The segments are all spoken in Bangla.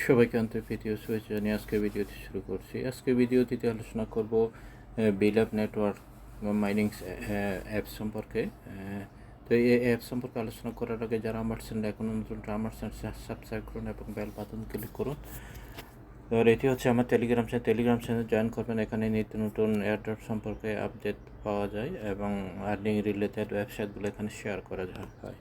সবাইকে আন্তরিক ভিডিও শুভেচ্ছা জানিয়ে আজকে ভিডিওটি শুরু করছি। আজকে ভিডিওটিতে আলোচনা করব বিলাভ নেটওয়ার্ক মাইনিং অ্যাপ সম্পর্কে। তো এই অ্যাপ সম্পর্কে আলোচনা করার আগে যারা আমার চ্যানেল এখনও নতুন আমার চ্যানেল সাবস্ক্রাইব করুন এবং বেল বাটন ক্লিক করুন। আর এটি হচ্ছে আমার টেলিগ্রাম চ্যানেল জয়েন করবেন। এখানে নিত্য নতুন এয়ারড্রপ সম্পর্কে আপডেট পাওয়া যায় এবং আর্নিং রিলেটেড ওয়েবসাইটগুলো এখানে শেয়ার করা হয়।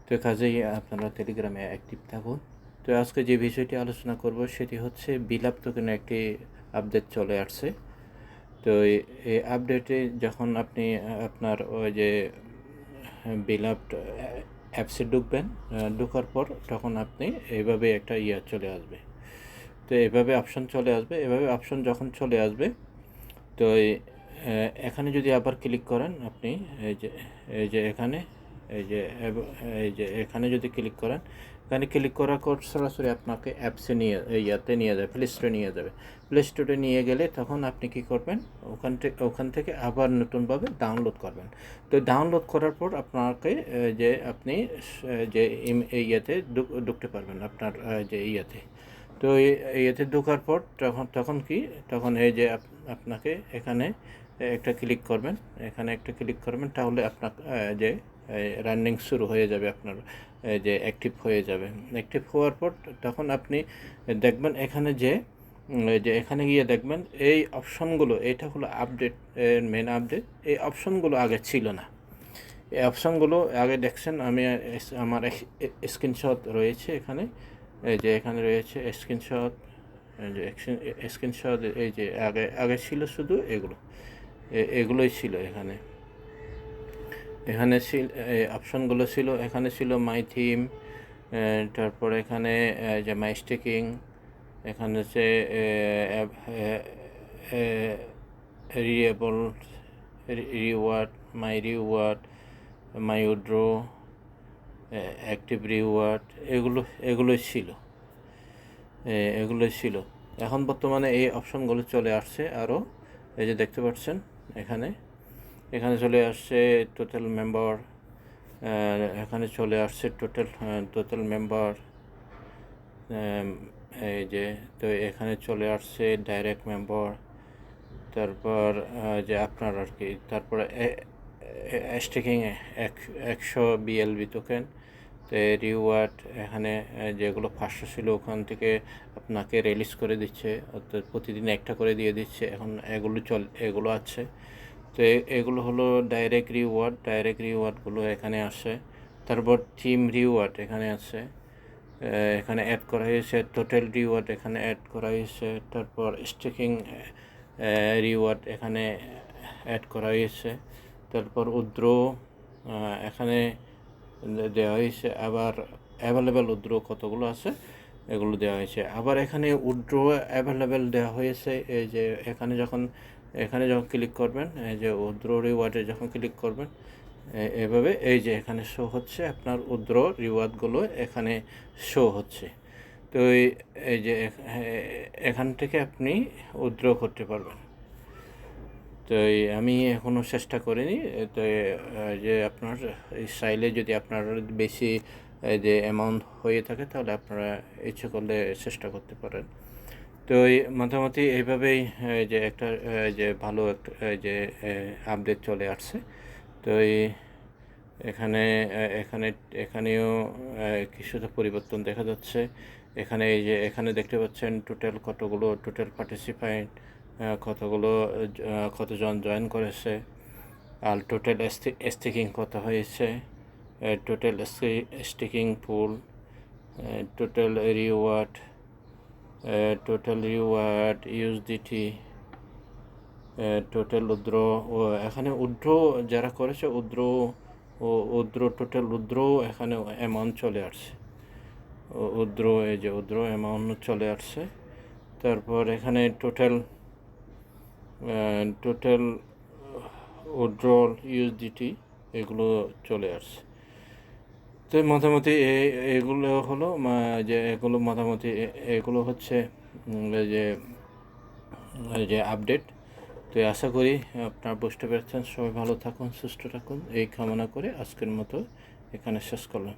তো কাজেই আপনারা টেলিগ্রামে অ্যাক্টিভ থাকুন। তো আজকে যে বিষয়টি আলোচনা করব সেটি হচ্ছে বিলাভ টোকেনে একটি আপডেট চলে আসছে। তো এই আপডেটে যখন আপনি আপনার ওই যে বিলাভ অ্যাপসে ঢোকার পর তখন আপনি এইভাবে একটা চলে আসবে। তো এভাবে অপশন চলে আসবে। এভাবে অপশন যখন চলে আসবে তো এখানে যদি আবার ক্লিক করেন আপনি এই যে এখানে যদি ক্লিক করেন, এখানে ক্লিক করার পর সরাসরি আপনাকে অ্যাপসে নিয়ে যাবে, প্লে স্টোরে নিয়ে যাবে। প্লে স্টোরে নিয়ে গেলে তখন আপনি কি করবেন, ওখান থেকে আবার নতুনভাবে ডাউনলোড করবেন। তো ডাউনলোড করার পর আপনাকে আপনি ঢুকতে পারবেন আপনার তো ইয়েতে ঢোকার পর তখন এই যে আপনাকে এখানে একটা ক্লিক করবেন তাহলে আপনার রানিং শুরু হয়ে যাবে, আপনার অ্যাক্টিভ হয়ে যাবে। অ্যাক্টিভ হওয়ার পর তখন আপনি দেখবেন এখানে এখানে গিয়ে দেখবেন এই অপশনগুলো, এটা হলো আপডেট, মেন আপডেট। এই অপশনগুলো আগে ছিল না। এই অপশনগুলো আগে দেখছেন, আমার স্ক্রিনশট রয়েছে এখানে, এখানে রয়েছে স্ক্রিনশট, এই যে আগে ছিল শুধু এগুলোই ছিল। এখানে অপশনগুলো ছিল, এখানে ছিল মাই থিম, তারপর এখানে যে মাই স্টেকিং, এখানে হচ্ছে রিওয়ার্ড, মাই উইথড্র, অ্যাক্টিভ রিওয়ার্ড, এগুলোই ছিল। এখন বর্তমানে এই অপশনগুলো চলে আসছে আরও। এই যে দেখতে পাচ্ছেন এখানে চলে আসছে টোটাল মেম্বার, এখানে চলে আসছে টোটাল মেম্বার, এই যে তো এখানে চলে আসছে ডাইরেক্ট মেম্বার, তারপর যে আপনার আর কি, তারপরে স্টেকিং 100 BLB টোকেন। তো রিওয়ার্ড এখানে যেগুলো 500 ছিল ওখান থেকে আপনাকে রিলিজ করে দিচ্ছে, অর্থাৎ প্রতিদিন একটা করে দিয়ে দিচ্ছে। এখন এগুলো আছে। তো এগুলো হলো ডাইরেক্ট রিওয়ার্ডগুলো এখানে আসে। তারপর টিম রিওয়ার্ড এখানে আছে, এখানে অ্যাড করা হয়েছে। টোটাল রিওয়ার্ড এখানে অ্যাড করা হয়েছে। তারপর স্টেকিং রিওয়ার্ড এখানে অ্যাড করা হয়েছে। তারপর উইথড্র এখানে দেওয়া হয়েছে। আবার অ্যাভেলেবেল উইথড্র কতগুলো আছে এগুলো দেওয়া হয়েছে। আবার এখানে উইথড্র অ্যাভেলেবেল দেওয়া হয়েছে। এই যে এখানে যখন ক্লিক করবেন, এই যে উইথড্র রিওয়ার্ডে যখন ক্লিক করবেন, এভাবে এই যে এখানে শো হচ্ছে আপনার উইথড্র রিওয়ার্ডগুলো এখানে শো হচ্ছে। তো এই যে এখান থেকে আপনি উইথড্র করতে পারবেন। তো আমি এখনও চেষ্টা করিনি। তো যে আপনার এই চাইলে যদি আপনার বেশি যে অ্যামাউন্ট হয়ে থাকে তাহলে আপনারা ইচ্ছে করলে চেষ্টা করতে পারেন। তো মোটামুটি এইভাবেই যে একটা যে ভালো একটা যে আপডেট চলে আসছে। তো এখানেও কিছুটা পরিবর্তন দেখা যাচ্ছে। এখানে দেখতে পাচ্ছেন টোটাল পার্টিসিপেন্ট কতজন জয়েন করেছে, আর টোটাল স্টেকিং কত হয়েছে, total staking pool, total reward USDT, total withdraw. এখানে উইথড্র যারা করেছে টোটাল উইথড্র এখানে অ্যামাউন্ট চলে আসছে। উইথড্র অ্যামাউন্ট চলে আসছে। তারপর এখানে টোটাল উইথড্রল USDT এগুলো চলে আসছে। তো মোটামুটি এগুলো হচ্ছে যে আপডেট। তো আশা করি আপনারা বুঝতে পেরেছেন। সবাই ভালো থাকুন, সুস্থ থাকুন এই কামনা করে আজকের মতো এখানে শেষ করলাম।